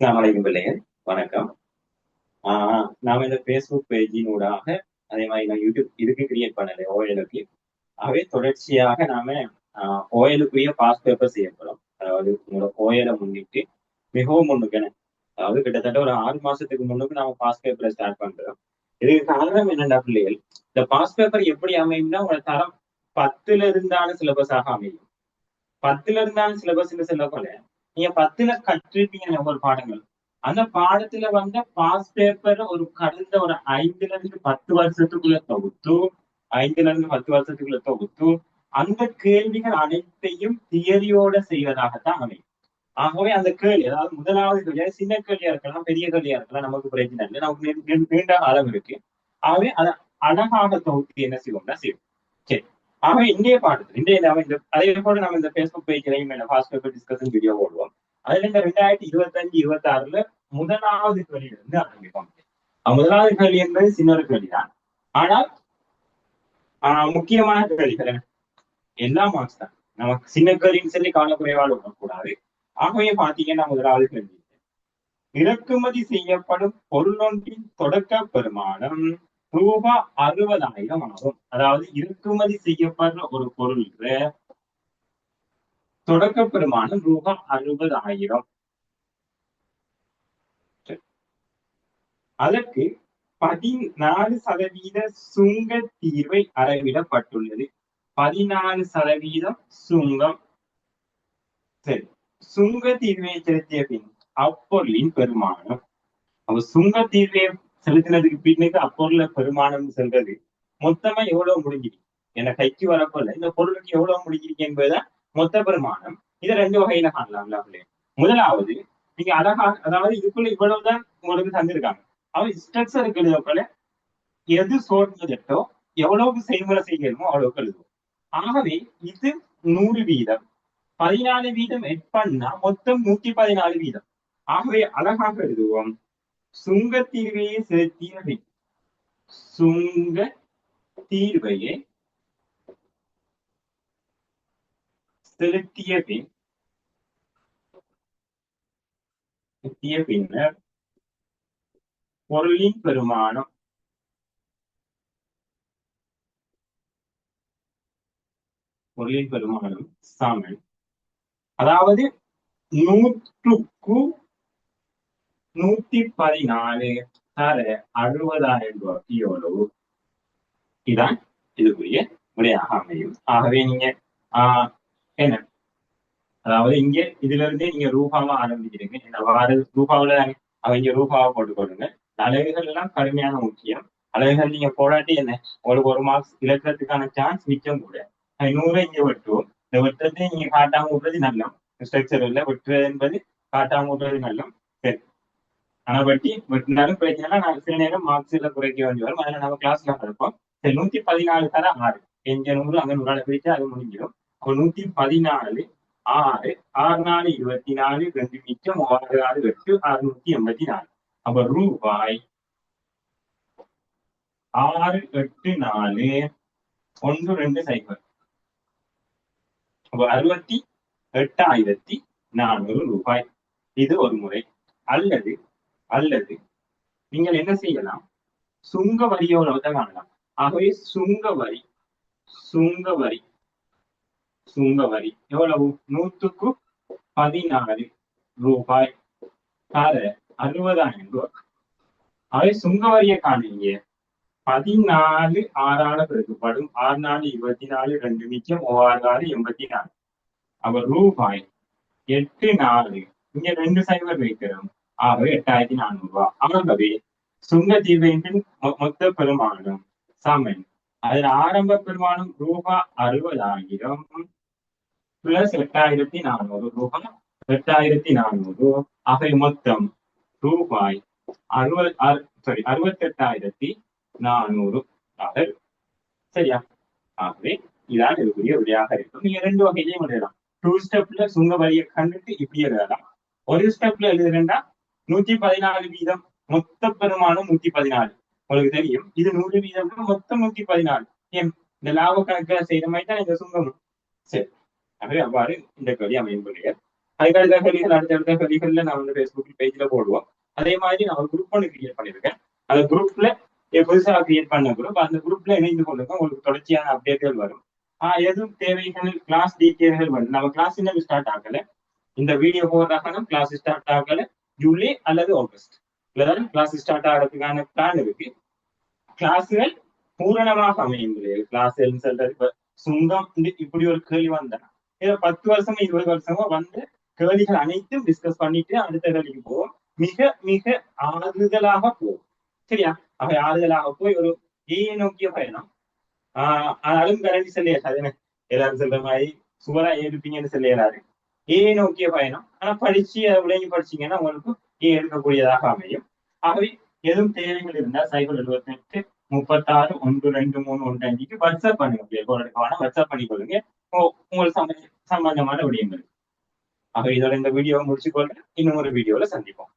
அஸ்ஸலாமு அலைக்கும் பிள்ளைகள், வணக்கம். நாம இந்த ஃபேஸ்புக் பேஜினூடாக அதே மாதிரி நான் யூடியூப் இதுக்கு கிரியேட் பண்ணல ஓஎலுக்கு. ஆகவே தொடர்ச்சியாக நாம ஓஎலுக்குரிய பாஸ் பேப்பர் செய்யப்படும். அதாவது உங்களோட ஓஎலை முன்னிட்டு மிகவும் முன்னுக்கு அதாவது கிட்டத்தட்ட ஒரு 6 மாசத்துக்கு முன்னுக்கு நாம பாஸ் பேப்பரை ஸ்டார்ட் பண்றோம். இதுக்கு காரணம் என்னென்ன பிள்ளைகள், இந்த பாஸ் பேப்பர் எப்படி அமையும்னா உங்களோட தரம் 10ல இருந்தான சிலபஸாக அமையும். 10ல இருந்தாலும் சிலபஸ்ன்னு சொல்ல போல நீங்க 10ல கற்றிருப்பீங்க ஒவ்வொரு பாடங்கள். அந்த பாடத்துல வந்த பாஸ் பேப்பர் ஒரு கடந்த ஒரு 5ல இருந்து 10 வருஷத்துக்குள்ள தொகுத்து 5ல இருந்து 10 வருஷத்துக்குள்ள தொகுத்து அந்த கேள்விகள் அனைத்தையும் தியரியோட செய்வதாகத்தான் அமையும். ஆகவே அந்த கேள்வி அதாவது முதலாவது கேள்வி சின்ன கேள்வியா இருக்கலாம், பெரிய கேள்வியா இருக்கலாம், நமக்கு பிரச்சனை இல்லை, நமக்கு நீண்ட அளவு இருக்கு. ஆகவே அதை அழகாக தொகுத்து என்ன செய்வோம்னா செய்வோம். சரி. ஆக இந்திய பாடத்தில் இந்த அதே போல நம்ம இந்த பேஸ்புக் பேஜ்லையும் ஃபாஸ்ட் பேப்பர் டிஸ்கஷன் வீடியோ போடுவோம். அதுல இந்த 2025-26ல முதலாவது கேள்வியிலிருந்து ஆரம்பிப்போம். முதலாவது கேள்வி என்பது சின்ன ஒரு கேள்விதான். ஆனால் முக்கியமான கேள்விகள் எல்லா மார்க்ஸ் தான். நமக்கு சின்ன கேள்வின்னு சொல்லி காலக்குறைவால் விடக்கூடாது. ஆகவே பாத்தீங்கன்னா முதலாவது கேள்வி, இறக்குமதி செய்யப்படும் பொருளொன்றின் தொடக்க பெருமானம் ரூபாய் 60,000 ஆகும். அதாவது இறக்குமதி செய்யப்படுற ஒரு பொருள் தொடக்க பெருமானம் ரூபாய் 60,000. அதற்கு 14% சுங்க தீர்வை அறவிடப்பட்டுள்ளது. 14% சுங்கம். சரி, சுங்க தீர்வை செலுத்திய பின் அப்பொருளின் பெருமானம். அப்ப சுங்க தீர்வை செலுத்தினதுக்கு பின்னுக்கு அப்பொருள பெருமானம் செல்றது மொத்தமா எவ்வளவு முடிஞ்சிருக்கு, என்ன கைக்கு வரப்போல இந்த பொருளுக்கு எவ்வளவு முடிஞ்சிருக்கு என்பதுதான் மொத்த பெருமானம். இதை ரெண்டு வகையில காணலாம்ல. முதலாவது, நீங்க அழகா அதாவது இதுக்குள்ள இவ்வளவுதான் உங்களுக்கு தந்திருக்காங்க. அவன் ஸ்ட்ரக்சருக்கு எழுதப்போல எது சோர்ந்ததோ எவ்வளவுக்கு செய்முறை செய்யணுமோ அவ்வளவுக்கு எழுதுவோம். ஆகவே இது 100 வீதம், 14 வீதம் எட் பண்ணா மொத்தம் 114 வீதம். ஆகவே அழகாக எழுதுவோம், சுங்க தீர்வையை செலுத்திய சுங்க தீர்வையை செலுத்திய பின்னர் பொருளின் பெருமானம் சமன், அதாவது 100க்கு 114 தர 60,000 ரூபாய்க்கு எவ்வளவு, இதான் இதுக்குரிய விடையாக அமையும். ஆகவே நீங்க என்ன அதாவது இங்க இதுல இருந்தே நீங்க ரூபாவா ஆரம்பிக்கிறீங்க. ரூபாவில அவங்க ரூபாவை போட்டுக்கொள்ளுங்க. அலகுகள் எல்லாம் கடுமையான முக்கியம். அலகுகள் நீங்க போடாட்டி என்ன உங்களுக்கு ஒரு மார்க்ஸ் இழக்கிறதுக்கான சான்ஸ் மிச்சம் கூட. 100 இங்க வெட்டுவோம். இந்த வெட்டுறதை நீங்க காட்டாம விடுறது நல்லம். ஸ்ட்ரக்சர் இல்ல வெட்டுறது என்பது காட்டாம விடுறது நல்லம். சரி, ஆனா வட்டி வெட்டினாலும் பிரச்சனை, நான் சில நேரம் மார்க்ஸ்ல குறைக்க வேண்டி வரும். அதில் நம்ம கிளாஸ்ல இருப்போம். சரி, 114 தர 6, எங்க 100 அங்க 100 பிரிச்சு அது முடிஞ்சிடும். அப்போ 114 6 6 4 24, 2 மிச்சம் 6 6 8 684. அப்ப ரூபாய் 684 1 2 0. அப்ப 68,400 ரூபாய். இது ஒரு முறை. அல்லது அல்லது நீங்கள் என்ன செய்யலாம், சுங்க வரியோட காணலாம். ஆகவே சுங்க வரி எவ்வளவு, 100க்கு 14 ரூபாய் தர 60,000 ரூபாய். ஆகவே சுங்க வரியை காணீங்க 14 6ஆல பெருக்கப்படும். 6 4 24, 2 மிச்சம் 6 6 84. அப்ப ரூபாய் 8,4, இங்க 2 சைபர் வைக்கிறோம். ஆகவே 8,400 ரூபாய். ஆகவே சுங்க தீர்வையின் மொத்த பெருமானம் சமன், அதில் ஆரம்ப பெருமானம் ரூபாய் 60,000 பிளஸ் 8,400 ரூபாய் 8,400. ஆகவே மொத்தம் ரூபாய் 68,400 டாலர். சரியா? ஆகவே இதான் இதுக்குரிய விடையாக இருக்கும். நீங்க ரெண்டு வகையிலையும் எழுதலாம். 2 ஸ்டெப்ல சுங்க வரியை கண்டுட்டு இப்படி எழுதலாம். ஒரு ஸ்டெப்ல எழுதுறா 114 வீதம் மொத்த பெருமானம் 114. உங்களுக்கு தெரியும் இது 100 வீதம் மொத்தம் 114. ஏன் இந்த லாப கணக்குல செய்யற மாதிரி தான் இந்த சுங்கமும். சரி, ஆகவே அவ்வாறு இந்த கேள்வி அமையும். அதுக்கடுத்த கேள்விகள் அடுத்தடுத்த கேள்விகள்ல நான் வந்து ஃபேஸ்புக் பேஜ்ல போடுவோம். அதே மாதிரி நான் ஒரு குரூப் ஒன்று கிரியேட் பண்ணிருக்கேன். அந்த குரூப்ல புதுசாக கிரியேட் பண்ண குரூப், அந்த குரூப்ல இணைந்து கொள்ளுங்க. உங்களுக்கு தொடர்ச்சியான அப்டேட்கள் வரும். எதுவும் தேவைகள் கிளாஸ் டீட்டெயில்கள் வரும். நம்ம கிளாஸ் இன்னும் ஸ்டார்ட் ஆகல. இந்த வீடியோ போடுறாங்கன்னா கிளாஸ் ஸ்டார்ட் ஆகல. ஜூலை அல்லது ஆகஸ்ட் இல்லதான் கிளாஸ் ஸ்டார்ட் ஆகிறதுக்கான பிளான் இருக்கு. கிளாஸுகள் பூரணமாக அமையும். கிளாஸ் சொல்றது இப்ப சுங்கம் இப்படி ஒரு கேள்வி வந்தா இதை 10 வருஷமா 20 வருஷமா வந்து கேள்விகள் அனைத்தும் டிஸ்கஸ் பண்ணிட்டு அடுத்த கேள்விக்கு போவோம். மிக மிக ஆறுதலாக போகும். சரியா? அவை ஆறுதலாக போய் ஒரு நோக்கிய பயணம். ஆனாலும் கரண்டி சொல்லியாது எல்லாரும் சொல்ற மாதிரி சுவரா இருப்பீங்கன்னு சொல்லிடுறாரு. நோக்கிய பயணம். ஆனா படிச்சு அதை விளங்கி படிச்சீங்கன்னா உங்களுக்கு எடுக்கக்கூடியதாக அமையும். ஆகவே எதுவும் தேவைகள் இருந்தா 078 36 123115 வாட்ஸ்அப் பண்ணுங்க. வாட்ஸ்அப் பண்ணி கொள்ளுங்க உங்களுக்கு சம்பந்தமான விடயங்கள். ஆக இதோட இந்த வீடியோவை முடிச்சுக்கொள்ள இன்னும் ஒரு வீடியோல சந்திப்போம்.